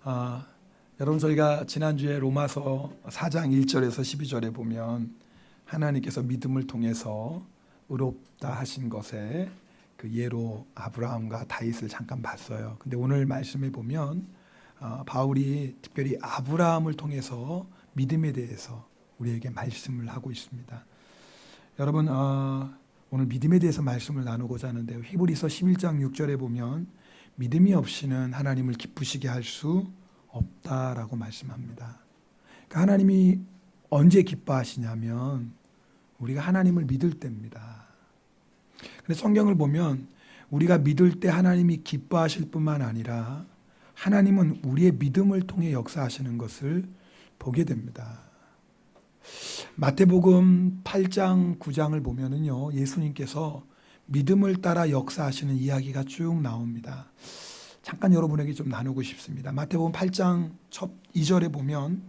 여러분 저희가 지난주에 로마서 4장 1절에서 12절에 보면 하나님께서 믿음을 통해서 의롭다 하신 것에 그 예로 아브라함과 다윗을 잠깐 봤어요. 근데 오늘 말씀에 보면 바울이 특별히 아브라함을 통해서 믿음에 대해서 우리에게 말씀을 하고 있습니다. 여러분 오늘 믿음에 대해서 말씀을 나누고자 하는데요. 히브리서 11장 6절에 보면 믿음이 없이는 하나님을 기쁘시게 할 수 없다라고 말씀합니다. 그러니까 하나님이 언제 기뻐하시냐면 우리가 하나님을 믿을 때입니다. 근데 성경을 보면 우리가 믿을 때 하나님이 기뻐하실 뿐만 아니라 하나님은 우리의 믿음을 통해 역사하시는 것을 보게 됩니다. 마태복음 8장 9장을 보면은요, 예수님께서 믿음을 따라 역사하시는 이야기가 쭉 나옵니다. 잠깐 여러분에게 좀 나누고 싶습니다. 마태복음 8장 첫 2절에 보면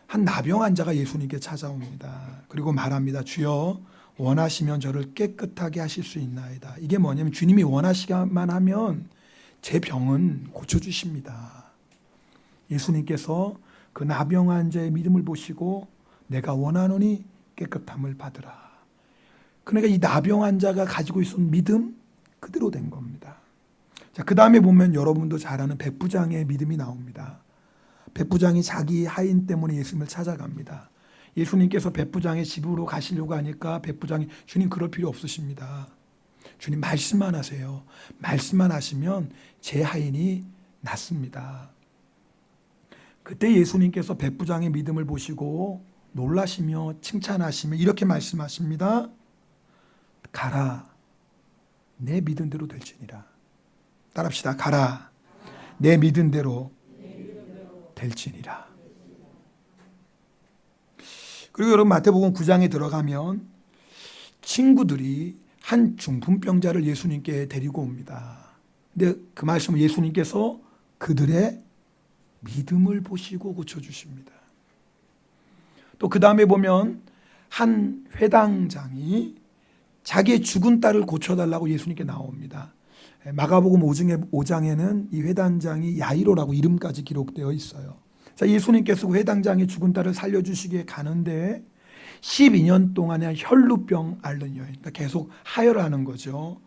한 나병 환자가 예수님께 찾아옵니다. 그리고 말합니다. 주여 원하시면 저를 깨끗하게 하실 수 있나이다. 이게 뭐냐면 주님이 원하시기만 하면 제 병은 고쳐주십니다. 예수님께서 그 나병 환자의 믿음을 보시고 내가 원하노니 깨끗함을 받으라. 그러니까 이 나병 환자가 가지고 있었던 믿음 그대로 된 겁니다. 자, 그 다음에 보면 여러분도 잘 아는 백부장의 믿음이 나옵니다. 백부장이 자기 하인 때문에 예수님을 찾아갑니다. 예수님께서 백부장의 집으로 가시려고 하니까 백부장이 주님 그럴 필요 없으십니다. 주님 말씀만 하세요. 말씀만 하시면 제 하인이 낫습니다. 그때 예수님께서 백부장의 믿음을 보시고 놀라시며 칭찬하시며 이렇게 말씀하십니다. 가라, 내 믿음대로 될지니라. 따라합시다. 가라, 내 믿음대로 될지니라. 그리고 여러분 마태복음 9장에 들어가면 친구들이 한 중풍병자를 예수님께 데리고 옵니다. 근데 그 말씀을 예수님께서 그들의 믿음을 보시고 고쳐주십니다. 또 그 다음에 보면 한 회당장이 자기의 죽은 딸을 고쳐달라고 예수님께 나옵니다. 마가복음 5장에는 이 회당장이 야이로라고 이름까지 기록되어 있어요. 자, 예수님께서 그 회당장의 죽은 딸을 살려주시기에 가는데 12년 동안의 혈루병 앓는 여인, 그러니까 계속 하혈하는 거죠.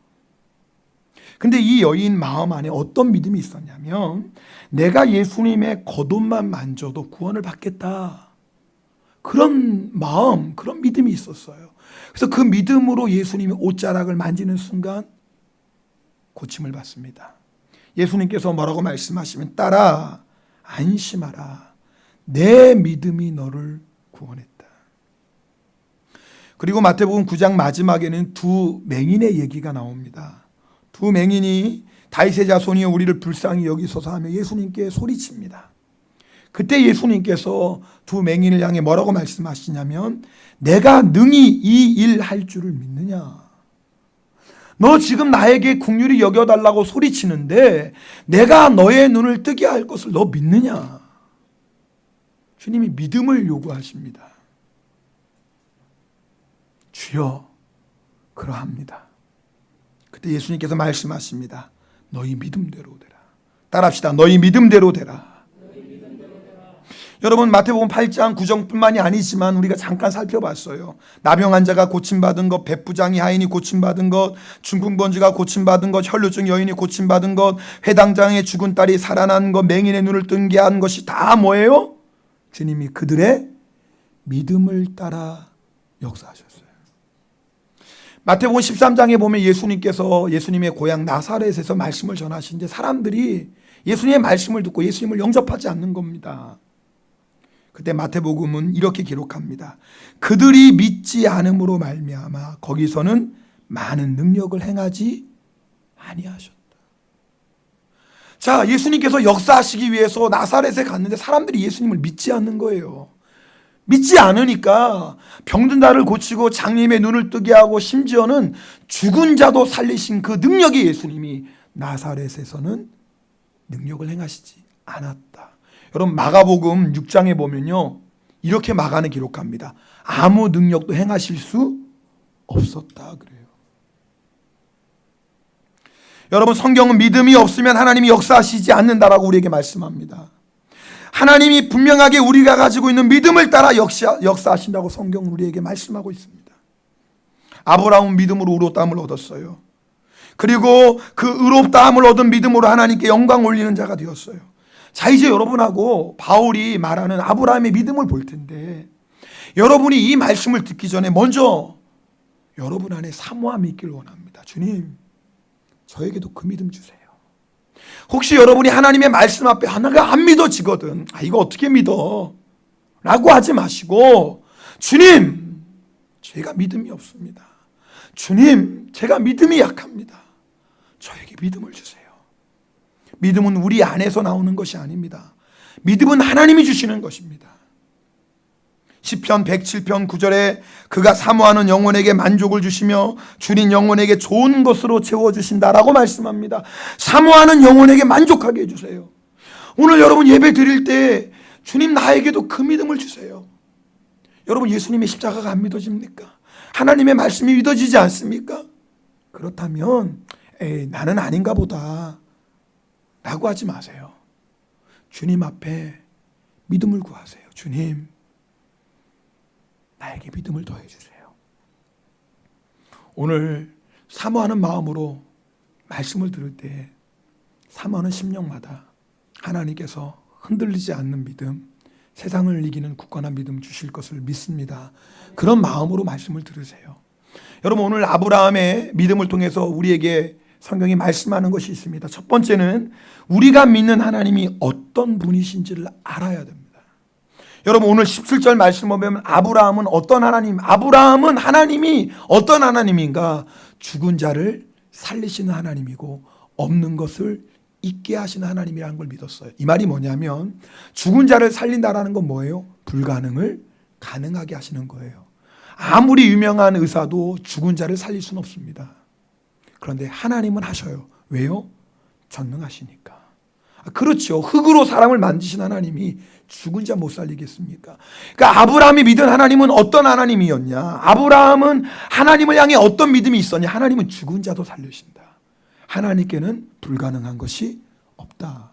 근데 이 여인 마음 안에 어떤 믿음이 있었냐면 내가 예수님의 겉옷만 만져도 구원을 받겠다. 그런 마음, 그런 믿음이 있었어요. 그래서 그 믿음으로 예수님의 옷자락을 만지는 순간 고침을 받습니다. 예수님께서 뭐라고 말씀하시면 딸아 안심하라. 내 믿음이 너를 구원했다. 그리고 마태복음 9장 마지막에는 두 맹인의 얘기가 나옵니다. 두 맹인이 다윗의 자손이여 우리를 불쌍히 여기소서 하며 예수님께 소리칩니다. 그때 예수님께서 두 맹인을 향해 뭐라고 말씀하시냐면 내가 능히 이 일 할 줄을 믿느냐. 너 지금 나에게 긍휼히 여겨달라고 소리치는데 내가 너의 눈을 뜨게 할 것을 너 믿느냐. 주님이 믿음을 요구하십니다. 주여 그러합니다. 그때 예수님께서 말씀하십니다. 너희 믿음대로 되라. 따라합시다. 너희 믿음대로 되라. 여러분 마태복음 8장 9장뿐만이 아니지만 우리가 잠깐 살펴봤어요. 나병 환자가 고침받은 것, 백부장이 하인이 고침받은 것, 중풍번지가 고침받은 것, 혈루증 여인이 고침받은 것, 회당장의 죽은 딸이 살아난 것, 맹인의 눈을 뜨게 한 것이 다 뭐예요? 주님이 그들의 믿음을 따라 역사하셨어요. 마태복음 13장에 보면 예수님께서 예수님의 고향 나사렛에서 말씀을 전하시는데 사람들이 예수님의 말씀을 듣고 예수님을 영접하지 않는 겁니다. 그때 마태복음은 이렇게 기록합니다. 그들이 믿지 않음으로 말미암아 거기서는 많은 능력을 행하지 아니하셨다. 자, 예수님께서 역사하시기 위해서 나사렛에 갔는데 사람들이 예수님을 믿지 않는 거예요. 믿지 않으니까 병든 자를 고치고 장님의 눈을 뜨게 하고 심지어는 죽은 자도 살리신 그 능력이 예수님이 나사렛에서는 능력을 행하시지 않았다. 여러분 마가복음 6장에 보면요 이렇게 마가는 기록합니다. 아무 능력도 행하실 수 없었다 그래요. 여러분 성경은 믿음이 없으면 하나님이 역사하시지 않는다라고 우리에게 말씀합니다. 하나님이 분명하게 우리가 가지고 있는 믿음을 따라 역사하신다고 성경은 우리에게 말씀하고 있습니다. 아브라함은 믿음으로 의롭다함을 얻었어요. 그리고 그 의롭다함을 얻은 믿음으로 하나님께 영광 올리는 자가 되었어요. 자, 이제 여러분하고 바울이 말하는 아브라함의 믿음을 볼 텐데, 여러분이 이 말씀을 듣기 전에 먼저 여러분 안에 사모함이 있기를 원합니다. 주님, 저에게도 그 믿음 주세요. 혹시 여러분이 하나님의 말씀 앞에 하나가 안 믿어지거든, 이거 어떻게 믿어? 라고 하지 마시고, 주님, 제가 믿음이 없습니다. 주님, 제가 믿음이 약합니다. 저에게 믿음을 주세요. 믿음은 우리 안에서 나오는 것이 아닙니다. 믿음은 하나님이 주시는 것입니다. 시편 107편 9절에 그가 사모하는 영혼에게 만족을 주시며 줄인 영혼에게 좋은 것으로 채워주신다라고 말씀합니다. 사모하는 영혼에게 만족하게 해주세요. 오늘 여러분 예배 드릴 때 주님, 나에게도 그 믿음을 주세요. 여러분, 예수님의 십자가가 안 믿어집니까? 하나님의 말씀이 믿어지지 않습니까? 그렇다면 나는 아닌가 보다 라고 하지 마세요. 주님 앞에 믿음을 구하세요. 주님, 나에게 믿음을 더해주세요. 오늘 사모하는 마음으로 말씀을 들을 때 사모하는 심령마다 하나님께서 흔들리지 않는 믿음, 세상을 이기는 굳건한 믿음 주실 것을 믿습니다. 그런 마음으로 말씀을 들으세요. 여러분, 오늘 아브라함의 믿음을 통해서 우리에게 성경이 말씀하는 것이 있습니다. 첫 번째는 우리가 믿는 하나님이 어떤 분이신지를 알아야 됩니다. 여러분, 오늘 17절 말씀을 보면 아브라함은 어떤 하나님, 아브라함은 하나님이 어떤 하나님인가? 죽은 자를 살리시는 하나님이고 없는 것을 있게 하시는 하나님이라는 걸 믿었어요. 이 말이 뭐냐면 죽은 자를 살린다라는 건 뭐예요? 불가능을 가능하게 하시는 거예요. 아무리 유명한 의사도 죽은 자를 살릴 수는 없습니다. 그런데 하나님은 하셔요. 왜요? 전능하시니까. 그렇죠. 흙으로 사람을 만드신 하나님이 죽은 자 못 살리겠습니까? 그러니까 아브라함이 믿은 하나님은 어떤 하나님이었냐? 아브라함은 하나님을 향해 어떤 믿음이 있었냐? 하나님은 죽은 자도 살리신다. 하나님께는 불가능한 것이 없다.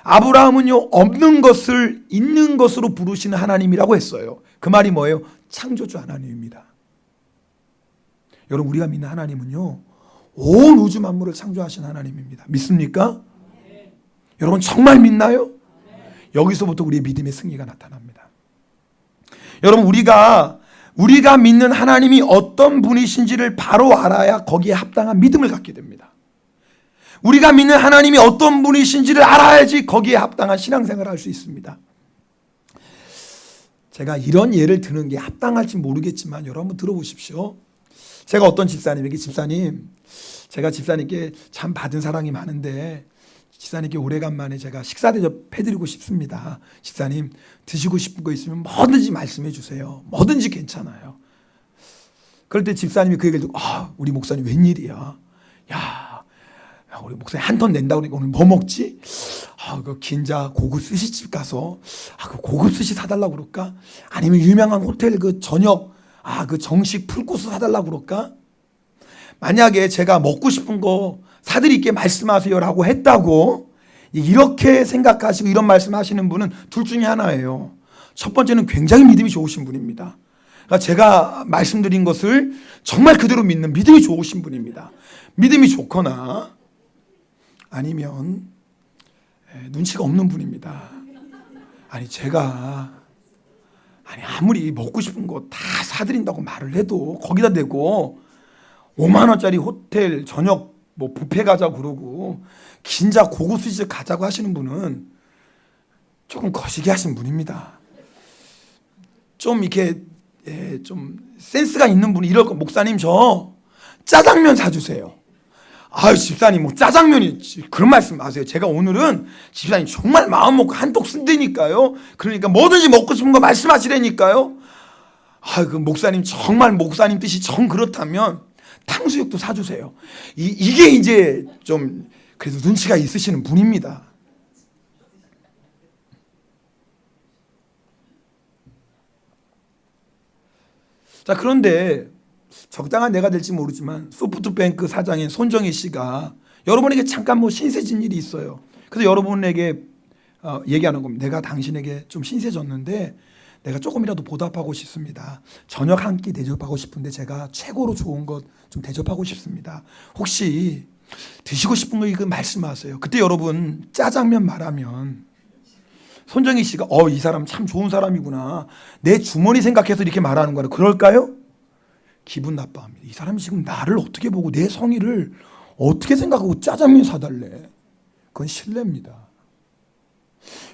아브라함은요, 없는 것을 있는 것으로 부르시는 하나님이라고 했어요. 그 말이 뭐예요? 창조주 하나님입니다. 여러분, 우리가 믿는 하나님은요, 온 우주 만물을 창조하신 하나님입니다. 믿습니까? 네. 여러분, 정말 믿나요? 네. 여기서부터 우리의 믿음의 승리가 나타납니다. 여러분, 우리가 믿는 하나님이 어떤 분이신지를 바로 알아야 거기에 합당한 믿음을 갖게 됩니다. 우리가 믿는 하나님이 어떤 분이신지를 알아야지 거기에 합당한 신앙생활을 할 수 있습니다. 제가 이런 예를 드는 게 합당할지 모르겠지만 여러분 한번 들어보십시오. 제가 어떤 집사님에게, 집사님, 제가 집사님께 참 받은 사랑이 많은데 집사님께 오래간만에 제가 식사 대접해드리고 싶습니다. 집사님, 드시고 싶은 거 있으면 뭐든지 말씀해 주세요. 뭐든지 괜찮아요. 그럴 때 집사님이 그 얘기를 듣고, 우리 목사님 웬일이야? 야, 우리 목사님 한 톤 낸다고 그러니까 오늘 뭐 먹지? 그 긴자 고급 스시집 가서 그 고급 스시 사달라고 그럴까? 아니면 유명한 호텔 그 저녁 그 정식 풀코스 사달라고 그럴까? 만약에 제가 먹고 싶은 거 사드릴게 말씀하세요라고 했다고 이렇게 생각하시고 이런 말씀하시는 분은 둘 중에 하나예요. 첫 번째는 굉장히 믿음이 좋으신 분입니다. 그러니까 제가 말씀드린 것을 정말 그대로 믿는 믿음이 좋으신 분입니다. 믿음이 좋거나 아니면 눈치가 없는 분입니다. 제가 아무리 먹고 싶은 거 다 사드린다고 말을 해도 거기다 대고 5만 원짜리 호텔 저녁 뷔페 가자고 그러고 긴자 고급 스시집 가자고 하시는 분은 조금 거시기 하신 분입니다. 좀 이렇게 좀 센스가 있는 분이 이럴 거, 목사님 저 짜장면 사주세요. 집사님 짜장면이 그런 말씀 마세요. 제가 오늘은 집사님 정말 마음 먹고 한턱 쓴다니까요. 그러니까 뭐든지 먹고 싶은 거 말씀하시라니까요. 그 목사님 정말 목사님 뜻이 정 그렇다면 탕수육도 사주세요. 이게 이제 좀 그래도 눈치가 있으시는 분입니다. 자, 그런데 적당한 내가 될지 모르지만 소프트뱅크 사장인 손정희 씨가 여러분에게 잠깐 신세진 일이 있어요. 그래서 여러분에게 얘기하는 겁니다. 내가 당신에게 좀 신세졌는데 내가 조금이라도 보답하고 싶습니다. 저녁 한 끼 대접하고 싶은데 제가 최고로 좋은 것 좀 대접하고 싶습니다. 혹시 드시고 싶은 거 이거 말씀하세요. 그때 여러분 짜장면 말하면 손정희 씨가 이 사람 참 좋은 사람이구나. 내 주머니 생각해서 이렇게 말하는 거라 그럴까요? 기분 나빠합니다. 이 사람이 지금 나를 어떻게 보고 내 성의를 어떻게 생각하고 짜장면 사달래. 그건 신뢰입니다.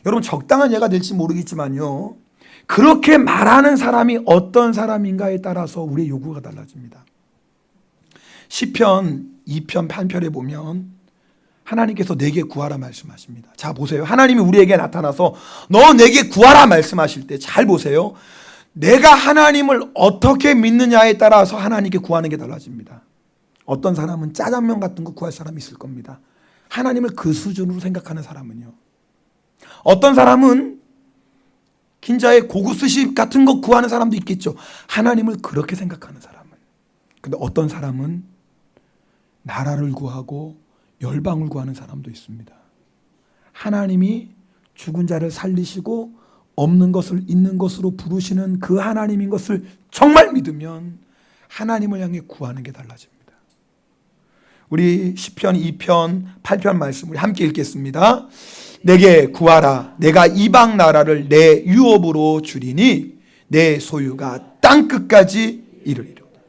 여러분 적당한 예가 될지 모르겠지만요. 그렇게 말하는 사람이 어떤 사람인가에 따라서 우리의 요구가 달라집니다. 시편 2편 8편에 보면 하나님께서 내게 구하라 말씀하십니다. 자 보세요. 하나님이 우리에게 나타나서 너 내게 구하라 말씀하실 때 잘 보세요. 내가 하나님을 어떻게 믿느냐에 따라서 하나님께 구하는 게 달라집니다. 어떤 사람은 짜장면 같은 거 구할 사람이 있을 겁니다. 하나님을 그 수준으로 생각하는 사람은요. 어떤 사람은 긴자의 고급 스시 같은 거 구하는 사람도 있겠죠. 하나님을 그렇게 생각하는 사람은. 근데 어떤 사람은 나라를 구하고 열방을 구하는 사람도 있습니다. 하나님이 죽은 자를 살리시고 없는 것을 있는 것으로 부르시는 그 하나님인 것을 정말 믿으면 하나님을 향해 구하는 게 달라집니다. 우리 시편 2편 8편 말씀 우리 함께 읽겠습니다. 내게 구하라. 내가 이방 나라를 내 유업으로 주리니 내 소유가 땅끝까지 이르리로다.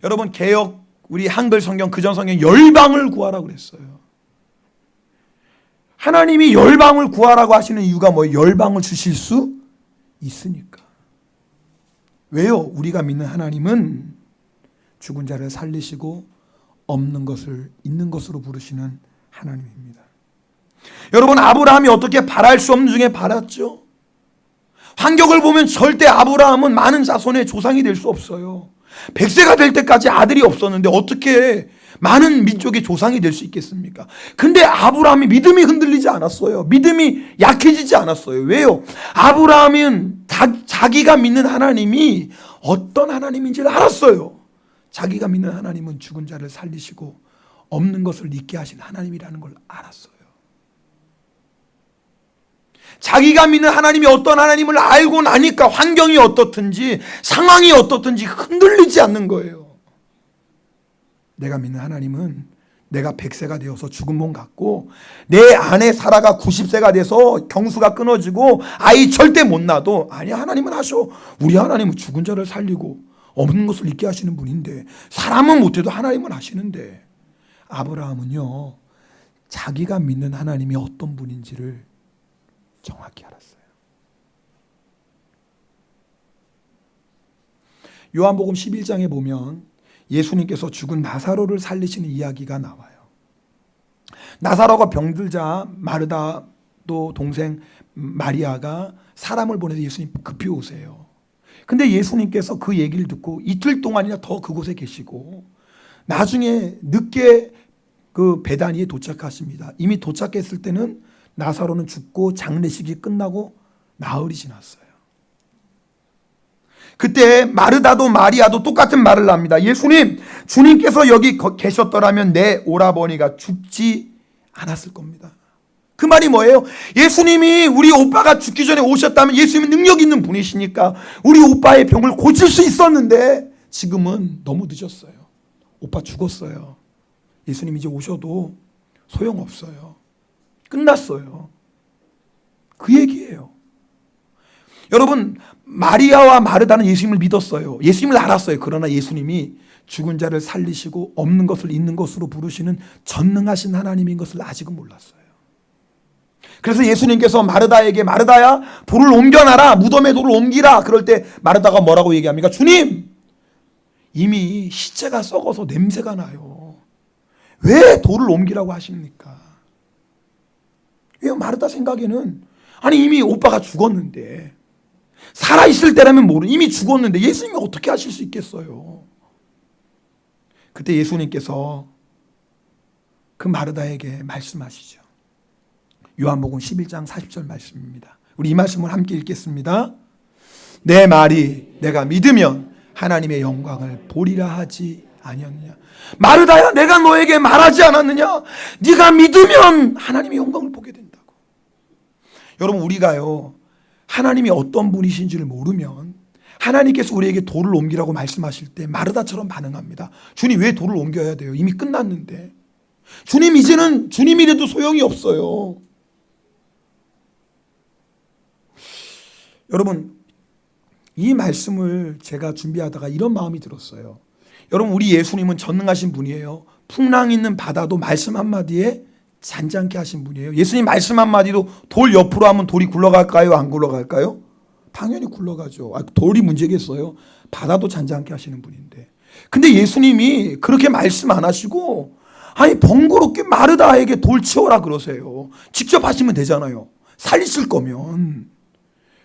여러분 개역 우리 한글 성경 그전 성경 열방을 구하라고 그랬어요. 하나님이 열방을 구하라고 하시는 이유가 뭐예요? 열방을 주실 수 있으니까. 왜요? 우리가 믿는 하나님은 죽은 자를 살리시고 없는 것을 있는 것으로 부르시는 하나님입니다. 여러분 아브라함이 어떻게 바랄 수 없는 중에 바랐죠? 환경을 보면 절대 아브라함은 많은 자손의 조상이 될 수 없어요. 100세가 될 때까지 아들이 없었는데 어떻게 많은 민족의 조상이 될 수 있겠습니까? 근데 아브라함이 믿음이 흔들리지 않았어요. 믿음이 약해지지 않았어요. 왜요? 아브라함은 자기가 믿는 하나님이 어떤 하나님인지를 알았어요. 자기가 믿는 하나님은 죽은 자를 살리시고 없는 것을 있게 하신 하나님이라는 걸 알았어요. 자기가 믿는 하나님이 어떤 하나님을 알고 나니까 환경이 어떻든지 상황이 어떻든지 흔들리지 않는 거예요. 내가 믿는 하나님은 내가 100세가 되어서 죽은 몸 같고 내 아내 사라가 90세가 돼서 경수가 끊어지고 아이 절대 못 낳아도 아니 하나님은 하셔. 우리 하나님은 죽은 자를 살리고 없는 것을 있게 하시는 분인데 사람은 못해도 하나님은 하시는데 아브라함은요 자기가 믿는 하나님이 어떤 분인지를 정확히 알았어요. 요한복음 11장에 보면 예수님께서 죽은 나사로를 살리시는 이야기가 나와요. 나사로가 병들자 마르다도 동생 마리아가 사람을 보내서 예수님 급히 오세요. 근데 예수님께서 그 얘기를 듣고 이틀 동안이나 더 그곳에 계시고 나중에 늦게 그 베다니에 도착하십니다. 이미 도착했을 때는 나사로는 죽고 장례식이 끝나고 나흘이 지났어요. 그때 마르다도 마리아도 똑같은 말을 합니다. 예수님, 주님께서 여기 계셨더라면 내 오라버니가 죽지 않았을 겁니다. 그 말이 뭐예요? 예수님이 우리 오빠가 죽기 전에 오셨다면 예수님은 능력 있는 분이시니까 우리 오빠의 병을 고칠 수 있었는데 지금은 너무 늦었어요. 오빠 죽었어요. 예수님 이제 오셔도 소용없어요. 끝났어요. 그 얘기예요. 여러분 마리아와 마르다는 예수님을 믿었어요. 예수님을 알았어요. 그러나 예수님이 죽은 자를 살리시고 없는 것을 있는 것으로 부르시는 전능하신 하나님인 것을 아직은 몰랐어요. 그래서 예수님께서 마르다에게 마르다야 돌을 옮겨놔라. 무덤에 돌을 옮기라. 그럴 때 마르다가 뭐라고 얘기합니까? 주님 이미 시체가 썩어서 냄새가 나요. 왜 돌을 옮기라고 하십니까? 왜 마르다 생각에는 아니 이미 오빠가 죽었는데 살아있을 때라면 이미 죽었는데 예수님이 어떻게 하실 수 있겠어요? 그때 예수님께서 그 마르다에게 말씀하시죠. 요한복음 11장 40절 말씀입니다. 우리 이 말씀을 함께 읽겠습니다. 내 말이 내가 믿으면 하나님의 영광을 보리라 하지 아니었느냐. 마르다야 내가 너에게 말하지 않았느냐. 네가 믿으면 하나님의 영광을 보게 된다고. 여러분, 우리가요, 하나님이 어떤 분이신지를 모르면 하나님께서 우리에게 돌을 옮기라고 말씀하실 때 마르다처럼 반응합니다. 주님, 왜 돌을 옮겨야 돼요? 이미 끝났는데. 주님, 이제는 주님이라도 소용이 없어요. 여러분, 이 말씀을 제가 준비하다가 이런 마음이 들었어요. 여러분, 우리 예수님은 전능하신 분이에요. 풍랑 있는 바다도 말씀 한마디에 잔잔케 하신 분이에요. 예수님 말씀 한마디도 돌 옆으로 하면 돌이 굴러갈까요? 안 굴러갈까요? 당연히 굴러가죠. 돌이 문제겠어요? 바다도 잔잔케 하시는 분인데. 근데 예수님이 그렇게 말씀 안 하시고 번거롭게 마르다에게 돌 치워라 그러세요. 직접 하시면 되잖아요. 살리실 거면.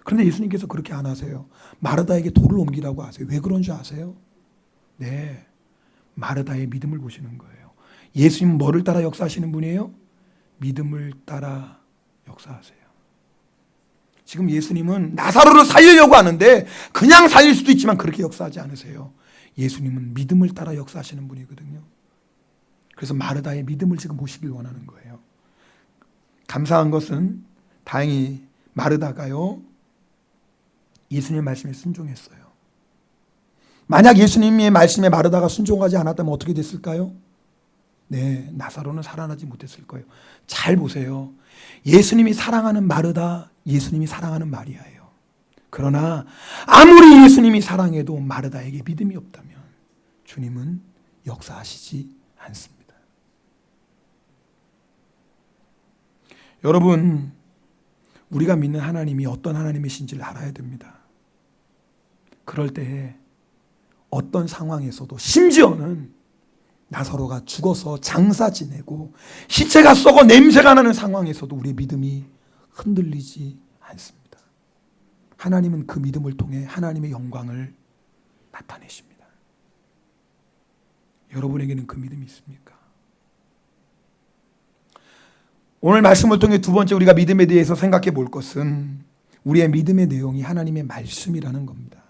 그런데 예수님께서 그렇게 안 하세요. 마르다에게 돌을 옮기라고 하세요. 왜 그런 줄 아세요? 네, 마르다의 믿음을 보시는 거예요. 예수님은 뭐를 따라 역사하시는 분이에요? 믿음을 따라 역사하세요. 지금 예수님은 나사로를 살리려고 하는데 그냥 살릴 수도 있지만 그렇게 역사하지 않으세요. 예수님은 믿음을 따라 역사하시는 분이거든요. 그래서 마르다의 믿음을 지금 보시길 원하는 거예요. 감사한 것은 다행히 마르다가요, 예수님의 말씀에 순종했어요. 만약 예수님의 말씀에 마르다가 순종하지 않았다면 어떻게 됐을까요? 네, 나사로는 살아나지 못했을 거예요. 잘 보세요. 예수님이 사랑하는 마르다, 예수님이 사랑하는 마리아예요. 그러나 아무리 예수님이 사랑해도 마르다에게 믿음이 없다면 주님은 역사하시지 않습니다. 여러분, 우리가 믿는 하나님이 어떤 하나님이신지를 알아야 됩니다. 그럴 때 어떤 상황에서도, 심지어는 나사로가 죽어서 장사 지내고 시체가 썩어 냄새가 나는 상황에서도 우리의 믿음이 흔들리지 않습니다. 하나님은 그 믿음을 통해 하나님의 영광을 나타내십니다. 여러분에게는 그 믿음이 있습니까? 오늘 말씀을 통해 두 번째 우리가 믿음에 대해서 생각해 볼 것은 우리의 믿음의 내용이 하나님의 말씀이라는 겁니다.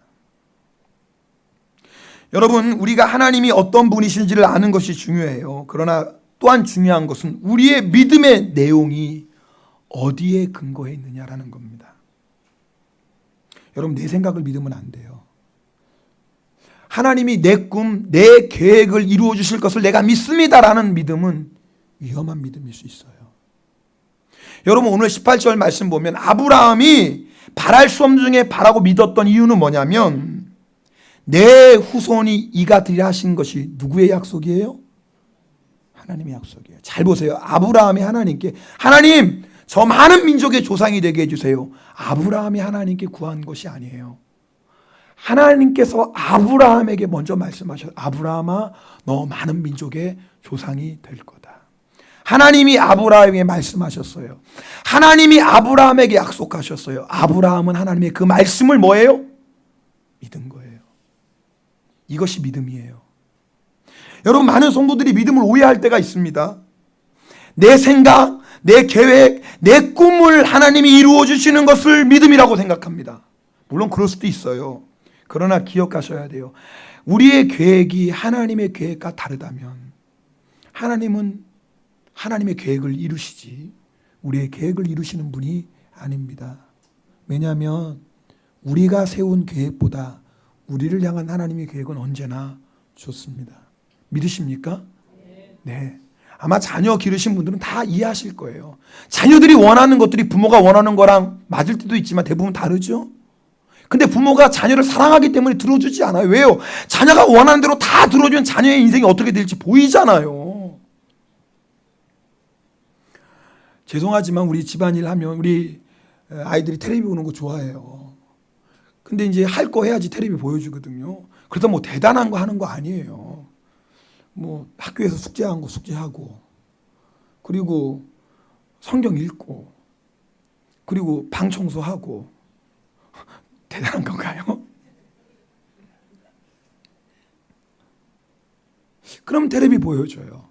여러분, 우리가 하나님이 어떤 분이신지를 아는 것이 중요해요. 그러나 또한 중요한 것은 우리의 믿음의 내용이 어디에 근거해 있느냐라는 겁니다. 여러분, 내 생각을 믿으면 안 돼요. 하나님이 내 꿈, 내 계획을 이루어 주실 것을 내가 믿습니다라는 믿음은 위험한 믿음일 수 있어요. 여러분, 오늘 18절 말씀 보면 아브라함이 바랄 수 없는 중에 바라고 믿었던 이유는 뭐냐면 내 후손이 이가 되리라 하신 것이 누구의 약속이에요? 하나님의 약속이에요. 잘 보세요. 아브라함이 하나님께, 하나님, 저 많은 민족의 조상이 되게 해주세요. 아브라함이 하나님께 구한 것이 아니에요. 하나님께서 아브라함에게 먼저 말씀하셨어요. 아브라함아, 너 많은 민족의 조상이 될 거다. 하나님이 아브라함에게 말씀하셨어요. 하나님이 아브라함에게 약속하셨어요. 아브라함은 하나님의 그 말씀을 뭐예요? 믿은 거예요. 이것이 믿음이에요. 여러분, 많은 성도들이 믿음을 오해할 때가 있습니다. 내 생각, 내 계획, 내 꿈을 하나님이 이루어 주시는 것을 믿음이라고 생각합니다. 물론 그럴 수도 있어요. 그러나 기억하셔야 돼요. 우리의 계획이 하나님의 계획과 다르다면 하나님은 하나님의 계획을 이루시지 우리의 계획을 이루시는 분이 아닙니다. 왜냐하면 우리가 세운 계획보다 우리를 향한 하나님의 계획은 언제나 좋습니다. 믿으십니까? 네. 아마 자녀 기르신 분들은 다 이해하실 거예요. 자녀들이 원하는 것들이 부모가 원하는 거랑 맞을 때도 있지만 대부분 다르죠? 근데 부모가 자녀를 사랑하기 때문에 들어주지 않아요. 왜요? 자녀가 원하는 대로 다 들어주면 자녀의 인생이 어떻게 될지 보이잖아요. 죄송하지만 우리 집안일 하면 우리 아이들이 텔레비 보는 거 좋아해요. 근데 이제 할 거 해야지 텔레비 보여주거든요. 그래서 뭐 대단한 거 하는 거 아니에요. 뭐 학교에서 숙제한 거 숙제하고, 그리고 성경 읽고, 그리고 방 청소하고. 대단한 건가요? 그럼 텔레비 보여줘요.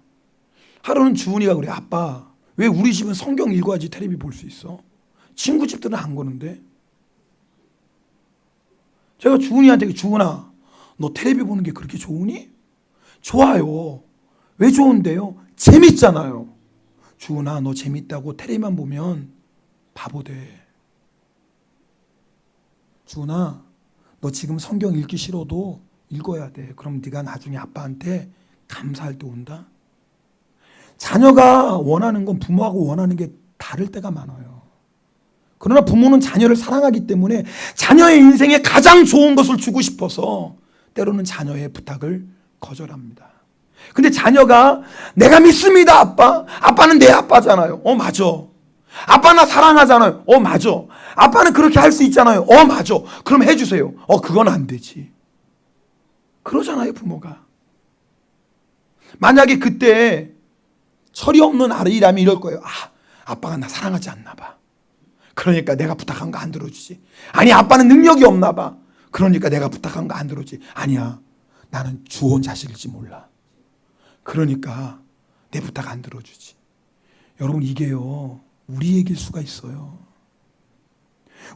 하루는 주은이가 그래. 아빠, 왜 우리 집은 성경 읽어야지 텔레비 볼 수 있어? 친구 집들은 안 보는데. 제가 주은이한테, 주은아, 너 텔레비 보는 게 그렇게 좋으니? 좋아요. 왜 좋은데요? 재밌잖아요. 주은아, 너 재밌다고 텔레비만 보면 바보 돼. 주은아, 너 지금 성경 읽기 싫어도 읽어야 돼. 그럼 네가 나중에 아빠한테 감사할 때 온다. 자녀가 원하는 건 부모하고 원하는 게 다를 때가 많아요. 그러나 부모는 자녀를 사랑하기 때문에 자녀의 인생에 가장 좋은 것을 주고 싶어서 때로는 자녀의 부탁을 거절합니다. 근데 자녀가 내가 믿습니다 아빠. 아빠는 내 아빠잖아요. 맞아. 아빠 나 사랑하잖아요. 맞아. 아빠는 그렇게 할 수 있잖아요. 맞아. 그럼 해주세요. 그건 안 되지. 그러잖아요 부모가. 만약에 그때 철이 없는 아이라면 이럴 거예요. 아빠가 나 사랑하지 않나 봐. 그러니까 내가 부탁한 거 안 들어주지. 아니 아빠는 능력이 없나 봐. 그러니까 내가 부탁한 거 안 들어주지. 아니야 나는 주온 자식일지 몰라. 그러니까 내 부탁 안 들어주지. 여러분 이게요 우리에게일 수가 있어요.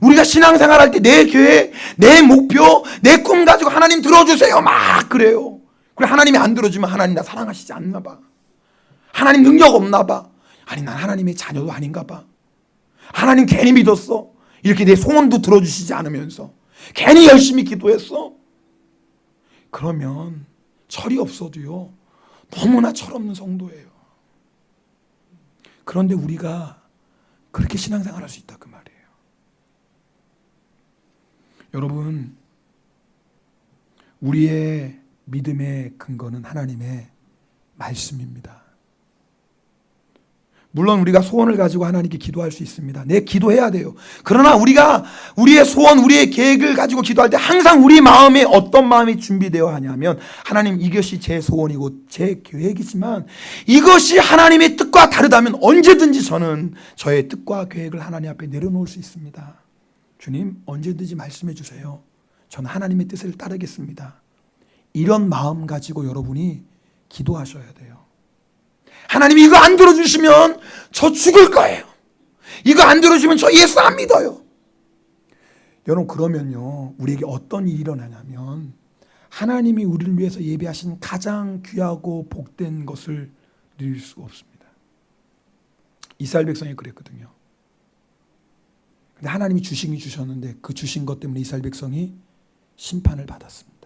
우리가 신앙생활할 때 내 계획, 내 목표, 내 꿈 가지고 하나님 들어주세요 막 그래요. 그래 하나님이 안 들어주면 하나님 나 사랑하시지 않나 봐. 하나님 능력 없나 봐. 아니 난 하나님의 자녀도 아닌가 봐. 하나님 괜히 믿었어. 이렇게 내 소원도 들어주시지 않으면서 괜히 열심히 기도했어. 그러면 철이 없어도요 너무나 철없는 성도예요. 그런데 우리가 그렇게 신앙생활할 수 있다 그 말이에요. 여러분 우리의 믿음의 근거는 하나님의 말씀입니다. 물론 우리가 소원을 가지고 하나님께 기도할 수 있습니다. 내 기도해야 돼요. 그러나 우리가 우리의 소원, 우리의 계획을 가지고 기도할 때 항상 우리 마음에 어떤 마음이 준비되어 하냐면 하나님 이것이 제 소원이고 제 계획이지만 이것이 하나님의 뜻과 다르다면 언제든지 저는 저의 뜻과 계획을 하나님 앞에 내려놓을 수 있습니다. 주님 언제든지 말씀해 주세요. 저는 하나님의 뜻을 따르겠습니다. 이런 마음 가지고 여러분이 기도하셔야 돼요. 하나님이 이거 안 들어주시면 저 죽을 거예요. 이거 안 들어주시면 저 예수 안 믿어요. 여러분 그러면요 우리에게 어떤 일이 일어나냐면 하나님이 우리를 위해서 예비하신 가장 귀하고 복된 것을 누릴 수가 없습니다. 이스라엘 백성이 그랬거든요. 근데 하나님이 주셨는데 그 주신 것 때문에 이스라엘 백성이 심판을 받았습니다.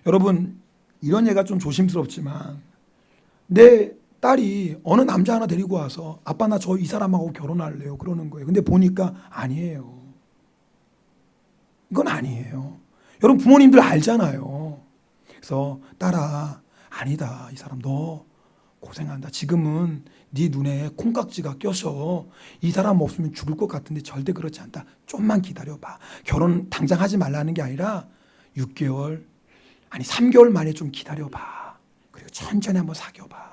여러분 이런 얘기가 좀 조심스럽지만 내 딸이 어느 남자 하나 데리고 와서 아빠 나 저 이 사람하고 결혼할래요 그러는 거예요. 근데 보니까 아니에요. 이건 아니에요. 여러분 부모님들 알잖아요. 그래서 딸아 아니다 이 사람 너 고생한다. 지금은 네 눈에 콩깍지가 껴서 이 사람 없으면 죽을 것 같은데 절대 그렇지 않다. 좀만 기다려봐. 결혼 당장 하지 말라는 게 아니라 6개월 아니 3개월 만에 좀 기다려봐. 그리고 천천히 한번 사귀어봐.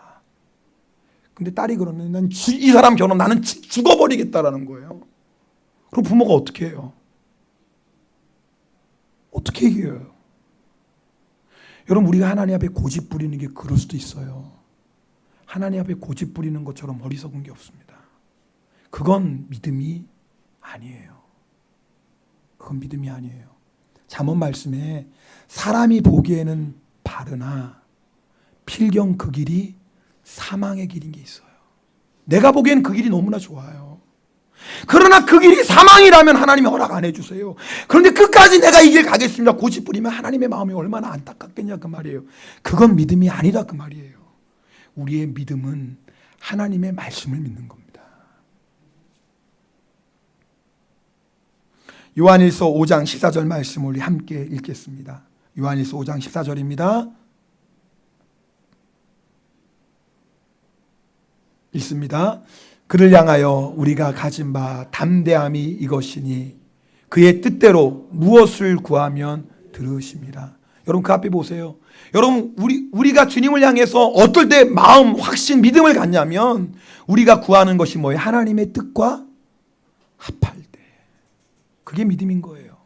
근데 딸이 그러면 난 이 사람 결혼 나는 죽어버리겠다라는 거예요. 그럼 부모가 어떻게 해요? 어떻게 얘기해요? 여러분 우리가 하나님 앞에 고집 부리는 게 그럴 수도 있어요. 하나님 앞에 고집 부리는 것처럼 어리석은 게 없습니다. 그건 믿음이 아니에요. 그건 믿음이 아니에요. 잠언 말씀에 사람이 보기에는 바르나 필경 그 길이 사망의 길인 게 있어요. 내가 보기에는 그 길이 너무나 좋아요. 그러나 그 길이 사망이라면 하나님이 허락 안 해주세요. 그런데 끝까지 내가 이 길 가겠습니다 고집 부리면 하나님의 마음이 얼마나 안타깝겠냐 그 말이에요. 그건 믿음이 아니라 그 말이에요. 우리의 믿음은 하나님의 말씀을 믿는 겁니다. 요한일서 5장 14절 말씀을 함께 읽겠습니다. 요한일서 5장 14절입니다. 읽습니다. 그를 향하여 우리가 가진 바 담대함이 이것이니 그의 뜻대로 무엇을 구하면 들으심이라. 여러분 그 앞에 보세요. 여러분 우리가 주님을 향해서 어떨 때 마음, 확신, 믿음을 갖냐면 우리가 구하는 것이 뭐예요? 하나님의 뜻과 합할 때. 그게 믿음인 거예요.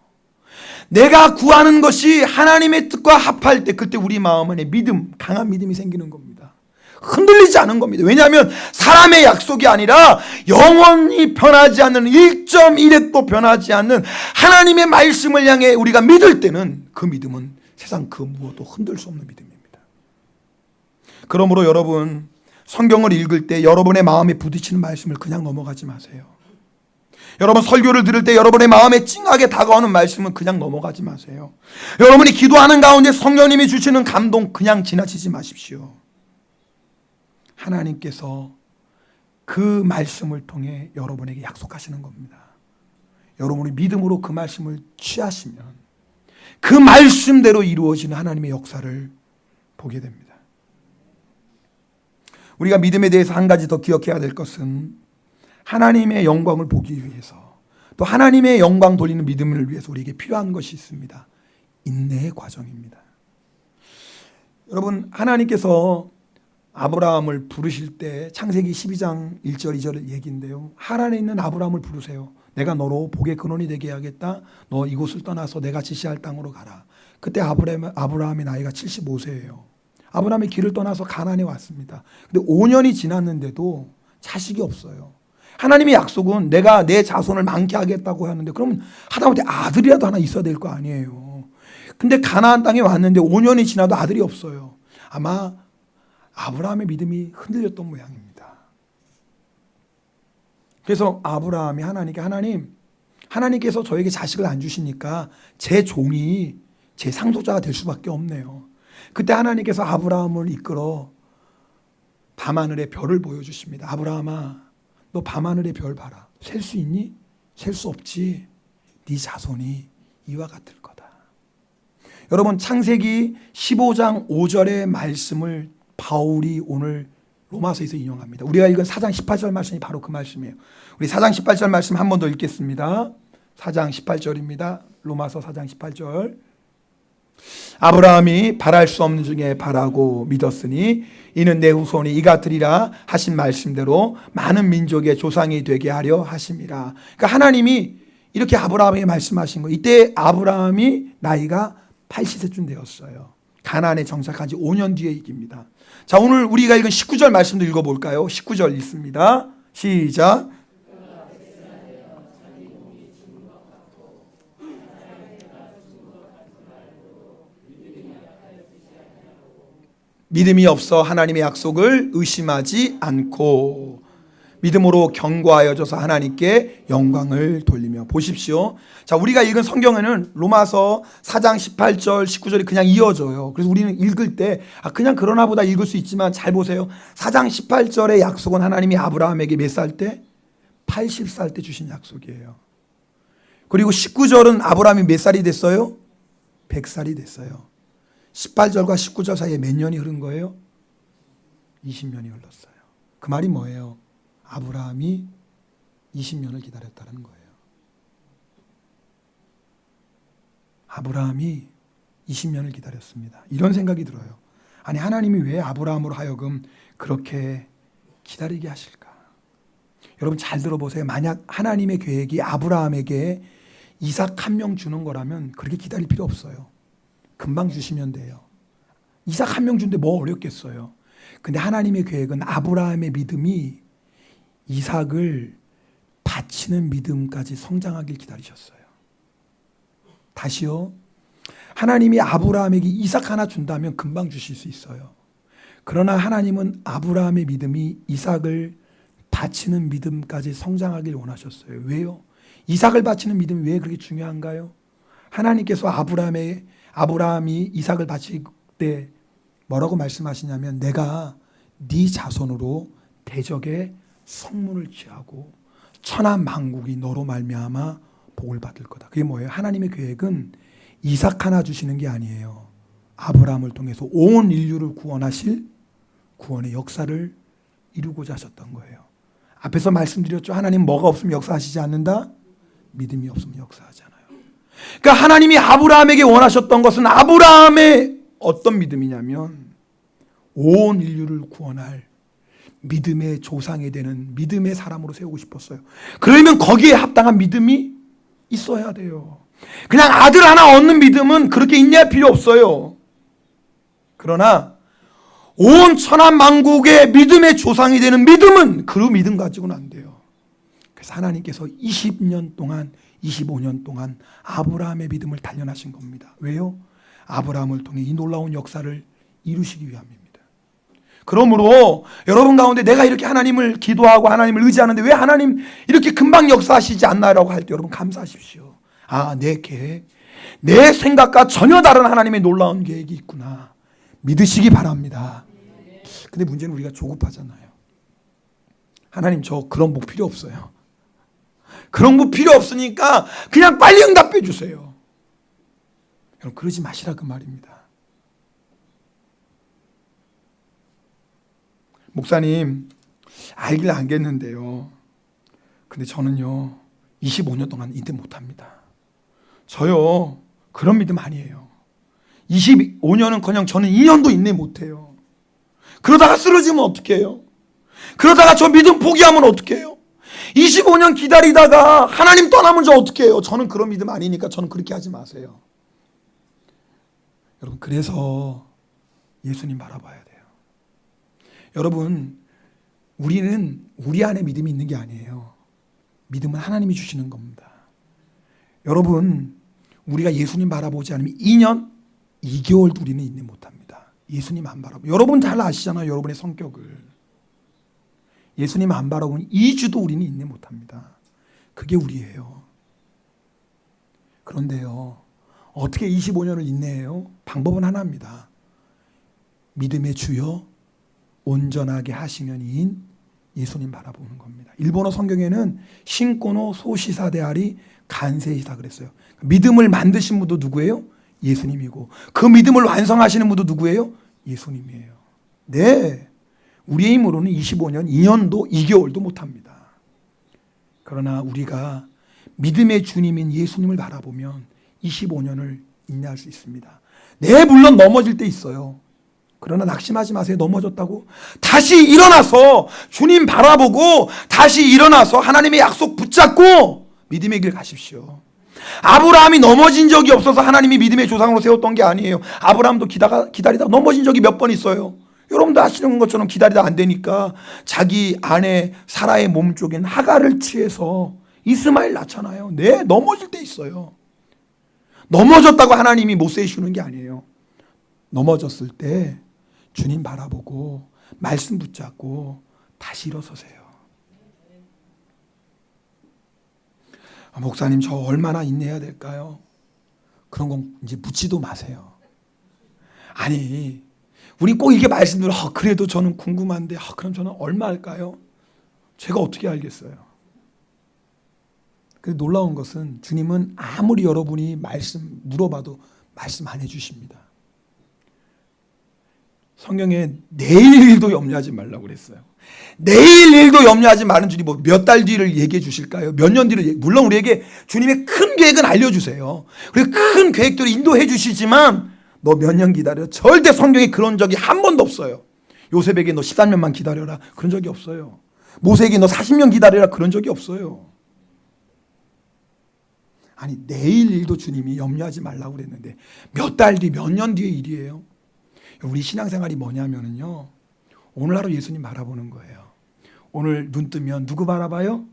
내가 구하는 것이 하나님의 뜻과 합할 때 그때 우리 마음 안에 믿음, 강한 믿음이 생기는 겁니다. 흔들리지 않은 겁니다. 왜냐하면 사람의 약속이 아니라 영원히 변하지 않는 1.1핵도 변하지 않는 하나님의 말씀을 향해 우리가 믿을 때는 그 믿음은 세상 그 무엇도 흔들 수 없는 믿음입니다. 그러므로 여러분 성경을 읽을 때 여러분의 마음에 부딪히는 말씀을 그냥 넘어가지 마세요. 여러분 설교를 들을 때 여러분의 마음에 찡하게 다가오는 말씀은 그냥 넘어가지 마세요. 여러분이 기도하는 가운데 성령님이 주시는 감동 그냥 지나치지 마십시오. 하나님께서 그 말씀을 통해 여러분에게 약속하시는 겁니다. 여러분이 믿음으로 그 말씀을 취하시면 그 말씀대로 이루어지는 하나님의 역사를 보게 됩니다. 우리가 믿음에 대해서 한 가지 더 기억해야 될 것은 하나님의 영광을 보기 위해서 또 하나님의 영광 돌리는 믿음을 위해서 우리에게 필요한 것이 있습니다. 인내의 과정입니다. 여러분 하나님께서 아브라함을 부르실 때 창세기 12장 1절 2절 얘기인데요. 하란에 있는 아브라함을 부르세요. 내가 너로 복의 근원이 되게 해야겠다. 너 이곳을 떠나서 내가 지시할 땅으로 가라. 그때 아브라함의 나이가 75세예요. 아브라함이 길을 떠나서 가나안에 왔습니다. 근데 5년이 지났는데도 자식이 없어요. 하나님의 약속은 내가 내 자손을 많게 하겠다고 하는데 그러면 하다못해 아들이라도 하나 있어야 될 거 아니에요. 근데 가나안 땅에 왔는데 5년이 지나도 아들이 없어요. 아마 아브라함의 믿음이 흔들렸던 모양입니다. 그래서 아브라함이 하나님께 하나님께서 저에게 자식을 안 주시니까 제 종이 제 상속자가 될 수밖에 없네요. 그때 하나님께서 아브라함을 이끌어 밤하늘의 별을 보여주십니다. 아브라함아 너 밤하늘의 별 봐라. 셀 수 있니? 셀 수 없지. 네 자손이 이와 같을 거다. 여러분 창세기 15장 5절의 말씀을 바울이 오늘 로마서에서 인용합니다. 우리가 읽은 4장 18절 말씀이 바로 그 말씀이에요. 우리 4장 18절 말씀 한 번 더 읽겠습니다. 4장 18절입니다. 로마서 4장 18절. 아브라함이 바랄 수 없는 중에 바라고 믿었으니 이는 내 후손이 이 같으리라 하신 말씀대로 많은 민족의 조상이 되게 하려 하심이라. 그러니까 하나님이 이렇게 아브라함에게 말씀하신 거예요. 이때 아브라함이 나이가 80세쯤 되었어요. 가나안에 정착한 지 5년 뒤의 얘기입니다. 자, 오늘 우리가 읽은 19절 말씀도 읽어볼까요? 19절 읽습니다. 시작. 믿음이 없어 하나님의 약속을 의심하지 않고 믿음으로 견고하여져서 하나님께 영광을 돌리며. 보십시오. 자, 우리가 읽은 성경에는 로마서 4장 18절 19절이 그냥 이어져요. 그래서 우리는 읽을 때 그냥 그러나 보다 읽을 수 있지만 잘 보세요. 4장 18절의 약속은 하나님이 아브라함에게 몇 살 때? 80살 때 주신 약속이에요. 그리고 19절은 아브라함이 몇 살이 됐어요? 100살이 됐어요. 18절과 19절 사이에 몇 년이 흐른 거예요? 20년이 흘렀어요. 그 말이 뭐예요? 아브라함이 20년을 기다렸다는 거예요. 아브라함이 20년을 기다렸습니다. 이런 생각이 들어요. 아니 하나님이 왜 아브라함으로 하여금 그렇게 기다리게 하실까? 여러분 잘 들어보세요. 만약 하나님의 계획이 아브라함에게 이삭 한 명 주는 거라면 그렇게 기다릴 필요 없어요. 금방 주시면 돼요. 이삭 한 명 준데 뭐 어렵겠어요. 근데 하나님의 계획은 아브라함의 믿음이 이삭을 바치는 믿음까지 성장하길 기다리셨어요. 다시요. 하나님이 아브라함에게 이삭 하나 준다면 금방 주실 수 있어요. 그러나 하나님은 아브라함의 믿음이 이삭을 바치는 믿음까지 성장하길 원하셨어요. 왜요? 이삭을 바치는 믿음이 왜 그렇게 중요한가요? 하나님께서 아브라함이 이삭을 바칠 때 뭐라고 말씀하시냐면 내가 네 자손으로 대적의 성문을 취하고 천하 만국이 너로 말미암아 복을 받을 거다. 그게 뭐예요? 하나님의 계획은 이삭 하나 주시는 게 아니에요. 아브라함을 통해서 온 인류를 구원하실 구원의 역사를 이루고자 하셨던 거예요. 앞에서 말씀드렸죠. 하나님 뭐가 없으면 역사하시지 않는다? 믿음이 없으면 역사하잖아요. 그러니까 하나님이 아브라함에게 원하셨던 것은 아브라함의 어떤 믿음이냐면 온 인류를 구원할 믿음의 조상이 되는 믿음의 사람으로 세우고 싶었어요. 그러면 거기에 합당한 믿음이 있어야 돼요. 그냥 아들 하나 얻는 믿음은 그렇게 인내할 필요 없어요. 그러나 온 천하 만국의 믿음의 조상이 되는 믿음은 그 믿음 가지고는 안 돼요. 그래서 하나님께서 20년 동안 25년 동안 아브라함의 믿음을 단련하신 겁니다. 왜요? 아브라함을 통해 이 놀라운 역사를 이루시기 위함입니다. 그러므로 여러분 가운데 내가 이렇게 하나님을 기도하고 하나님을 의지하는데 왜 하나님 이렇게 금방 역사하시지 않나라고 할 때 여러분 감사하십시오. 아, 내 계획, 내 생각과 전혀 다른 하나님의 놀라운 계획이 있구나 믿으시기 바랍니다. 근데 문제는 우리가 조급하잖아요. 하나님 저 그런 복 필요 없어요. 그런 거 필요 없으니까 그냥 빨리 응답해 주세요. 여러분 그러지 마시라 그 말입니다. 목사님 알길 알겠는데요. 근데 저는요 25년 동안 인내 못합니다. 저요 그런 믿음 아니에요. 25년은커녕 저는 2년도 인내 못해요. 그러다가 쓰러지면 어떡해요? 그러다가 저 믿음 포기하면 어떡해요? 25년 기다리다가 하나님 떠나면 저 어떡해요? 저는 그런 믿음 아니니까 저는 그렇게 하지 마세요. 여러분 그래서 예수님 바라봐야 돼요. 여러분 우리는 우리 안에 믿음이 있는 게 아니에요. 믿음은 하나님이 주시는 겁니다. 여러분 우리가 예수님 바라보지 않으면 2년, 2개월도 우리는 인내 못합니다. 예수님 안 바라보고 여러분 잘 아시잖아요. 여러분의 성격을. 예수님 안 바라보면 2주도 우리는 인내 못합니다. 그게 우리예요. 그런데요 어떻게 25년을 인내해요? 방법은 하나입니다. 믿음의 주여 온전하게 하시는 이인 예수님 바라보는 겁니다. 일본어 성경에는 신코노 소시사데아리 간세이사 그랬어요. 믿음을 만드신 분도 누구예요? 예수님이고 그 믿음을 완성하시는 분도 누구예요? 예수님이에요. 네, 우리의 힘으로는 25년, 2년도, 2개월도 못합니다. 그러나 우리가 믿음의 주님인 예수님을 바라보면 25년을 인내할 수 있습니다. 네, 물론 넘어질 때 있어요. 그러나 낙심하지 마세요. 넘어졌다고 다시 일어나서 주님 바라보고 다시 일어나서 하나님의 약속 붙잡고 믿음의 길 가십시오. 아브라함이 넘어진 적이 없어서 하나님이 믿음의 조상으로 세웠던 게 아니에요. 아브라함도 기다리다가 넘어진 적이 몇 번 있어요. 여러분도 아시는 것처럼 기다리다 안 되니까 자기 아내 사라의 몸쪽인 하갈을 취해서 이스마엘 낳잖아요. 네, 넘어질 때 있어요. 넘어졌다고 하나님이 못 세우시는 게 아니에요. 넘어졌을 때 주님 바라보고 말씀 붙잡고 다시 일어서세요. 목사님 저 얼마나 인내해야 될까요? 그런 건 이제 묻지도 마세요. 아니 우리 꼭 이게 말씀대로 그래도 저는 궁금한데 그럼 저는 얼마 할까요? 제가 어떻게 알겠어요? 근데 놀라운 것은 주님은 아무리 여러분이 말씀 물어봐도 말씀 안 해주십니다. 성경에 내일 일도 염려하지 말라고 그랬어요. 내일 일도 염려하지 말은 주님 몇 달 뒤를 얘기해 주실까요? 몇 년 뒤를 물론 우리에게 주님의 큰 계획은 알려주세요. 그리고 큰 계획들을 인도해 주시지만 너 몇 년 기다려. 절대 성경에 그런 적이 한 번도 없어요. 요셉에게 너 13년만 기다려라. 그런 적이 없어요. 모세에게 너 40년 기다려라. 그런 적이 없어요. 아니 내일 일도 주님이 염려하지 말라고 그랬는데 몇 달 뒤, 몇 년 뒤의 일이에요. 우리 신앙생활이 뭐냐면요. 오늘 하루 예수님 바라보는 거예요. 오늘 눈 뜨면 누구 바라봐요?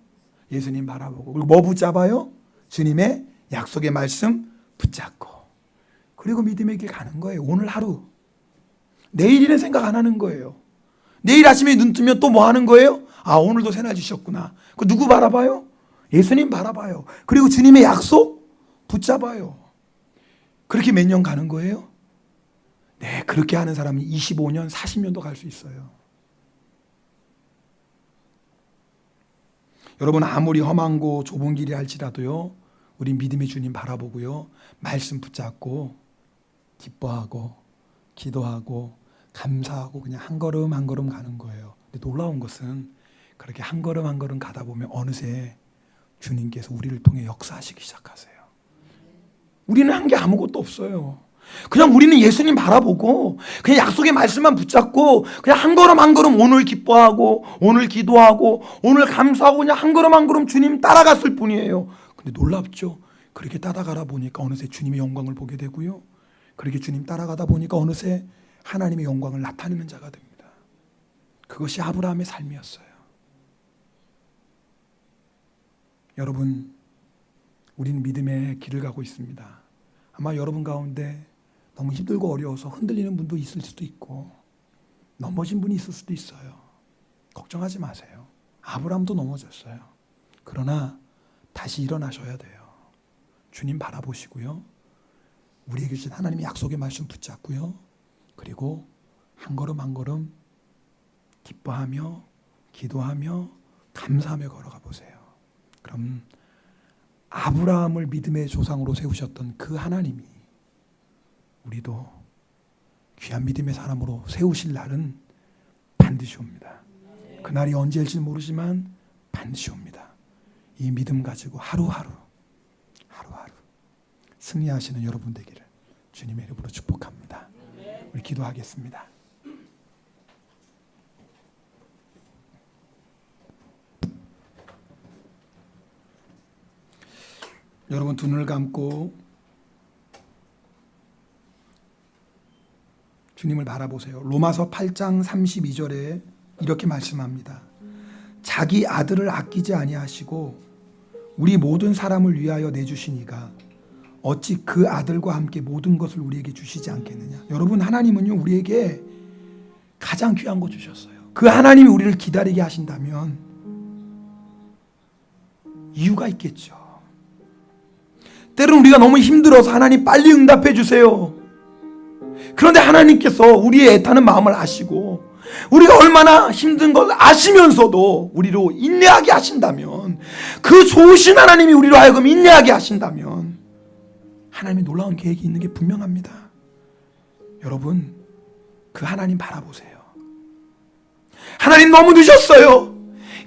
예수님 바라보고. 그리고 뭐 붙잡아요? 주님의 약속의 말씀 붙잡고. 그리고 믿음의 길 가는 거예요. 오늘 하루. 내일 일은 생각 안 하는 거예요. 내일 아침에 눈 뜨면 또 뭐 하는 거예요? 오늘도 새날 주셨구나. 그 누구 바라봐요? 예수님 바라봐요. 그리고 주님의 약속 붙잡아요. 그렇게 몇 년 가는 거예요? 네, 그렇게 하는 사람이 25년, 40년도 갈 수 있어요. 여러분 아무리 험한 좁은 길이 할지라도요. 우리 믿음의 주님 바라보고요. 말씀 붙잡고 기뻐하고 기도하고 감사하고 그냥 한 걸음 한 걸음 가는 거예요. 근데 놀라운 것은 그렇게 한 걸음 한 걸음 가다 보면 어느새 주님께서 우리를 통해 역사하시기 시작하세요. 우리는 한 게 아무것도 없어요. 그냥 우리는 예수님 바라보고 그냥 약속의 말씀만 붙잡고 그냥 한 걸음 한 걸음 오늘 기뻐하고 오늘 기도하고 오늘 감사하고 그냥 한 걸음 한 걸음 주님 따라갔을 뿐이에요. 근데 놀랍죠? 그렇게 따라가다 보니까 어느새 주님의 영광을 보게 되고요. 그렇게 주님 따라가다 보니까 어느새 하나님의 영광을 나타내는 자가 됩니다. 그것이 아브라함의 삶이었어요. 여러분, 우리는 믿음의 길을 가고 있습니다. 아마 여러분 가운데 너무 힘들고 어려워서 흔들리는 분도 있을 수도 있고 넘어진 분이 있을 수도 있어요. 걱정하지 마세요. 아브라함도 넘어졌어요. 그러나 다시 일어나셔야 돼요. 주님 바라보시고요. 우리에게 주신 하나님의 약속의 말씀 붙잡고요. 그리고 한 걸음 한 걸음 기뻐하며 기도하며 감사하며 걸어가 보세요. 그럼 아브라함을 믿음의 조상으로 세우셨던 그 하나님이 우리도 귀한 믿음의 사람으로 세우실 날은 반드시 옵니다. 그날이 언제일지 모르지만 반드시 옵니다. 이 믿음 가지고 하루하루 승리하시는 여러분 되기를 주님의 이름으로 축복합니다. 우리 기도하겠습니다. 여러분 두 눈을 감고 주님을 바라보세요. 로마서 8장 32절에 이렇게 말씀합니다. 자기 아들을 아끼지 아니하시고 우리 모든 사람을 위하여 내주시니가 어찌 그 아들과 함께 모든 것을 우리에게 주시지 않겠느냐. 여러분 하나님은요 우리에게 가장 귀한 거 주셨어요. 그 하나님이 우리를 기다리게 하신다면 이유가 있겠죠. 때로는 우리가 너무 힘들어서 하나님 빨리 응답해 주세요. 그런데 하나님께서 우리의 애타는 마음을 아시고 우리가 얼마나 힘든 걸 아시면서도 우리로 인내하게 하신다면, 그 좋으신 하나님이 우리로 하여금 인내하게 하신다면 하나님의 놀라운 계획이 있는 게 분명합니다. 여러분 그 하나님 바라보세요. 하나님 너무 늦었어요.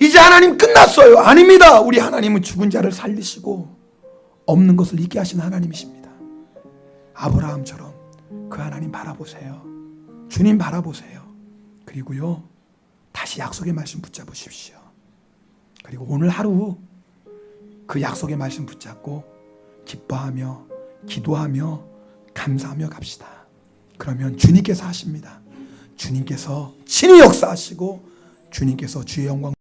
이제 하나님 끝났어요. 아닙니다. 우리 하나님은 죽은 자를 살리시고 없는 것을 있게 하시는 하나님이십니다. 아브라함처럼 그 하나님 바라보세요. 주님 바라보세요. 그리고요 다시 약속의 말씀 붙잡으십시오. 그리고 오늘 하루 그 약속의 말씀 붙잡고 기뻐하며 기도하며 감사하며 갑시다. 그러면 주님께서 하십니다. 주님께서 친히 역사하시고 주님께서 주의 영광